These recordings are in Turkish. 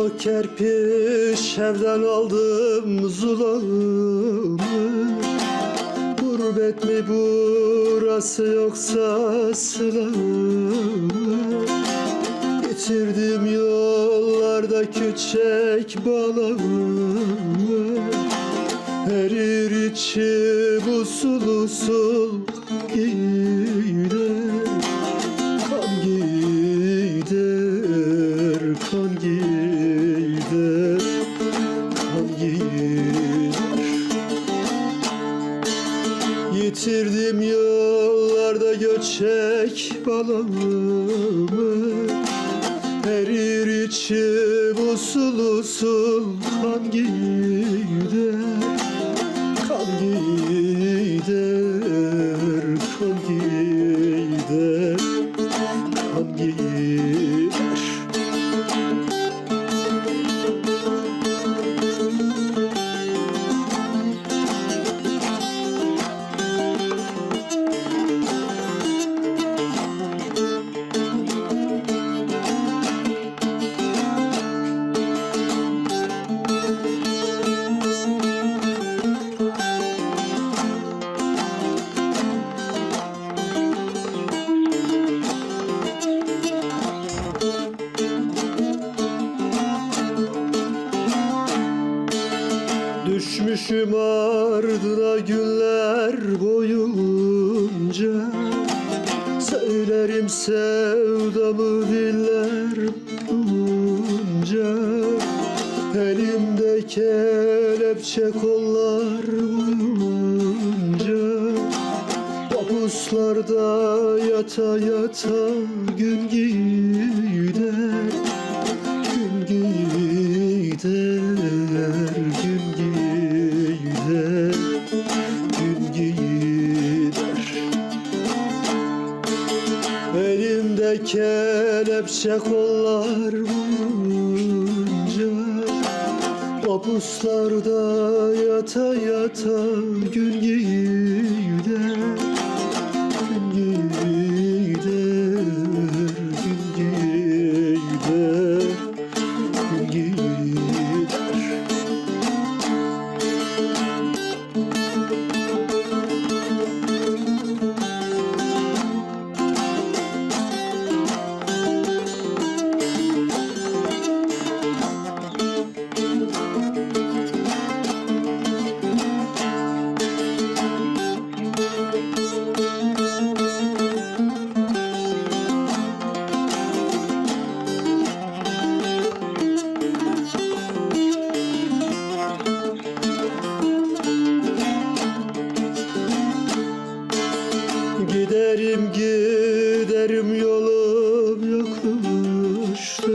Pamuk kerpiç evden aldım zulamı. Gurbet mi burası yoksa sılamı? Getirdim yollarda küçük balamı. Erir içim usul usul gider. Kan gider, kan gider, kan gider. Yitirdim yollarda göçek balamı. Erir içim usul usul kan gider. Kan gider, kan gider, kan gider. Düşmüşüm ardına günler boyunca. Söylerim sevdamı diller bulunca. Elimde kelepçe kollar boyunca. Mapuslarda yata yata gün gider. Gün gider, gün gider, gün gider. Elimde kelepçe kollar boyunca. Mapuslarda yata yata gün gider. Gün gider, gün gider, gün gider. Giderim giderim yolum yokuştur.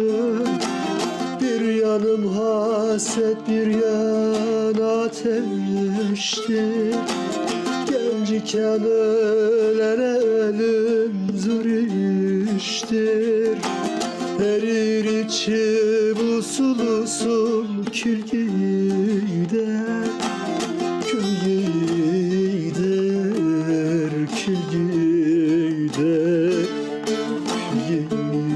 Bir yanım haset bir yan ateştir. Genciken ölene ölüm zor iştir. Erir içim usul usul kül gider. Kül gider, kül gider, kül gider.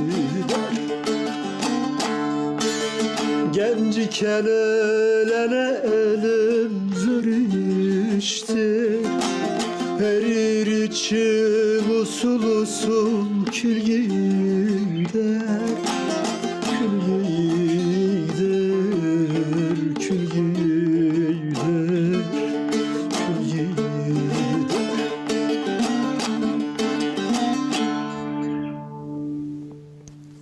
Genciken ölene ölüm zor iştir. Erir içim usul usul kül gider.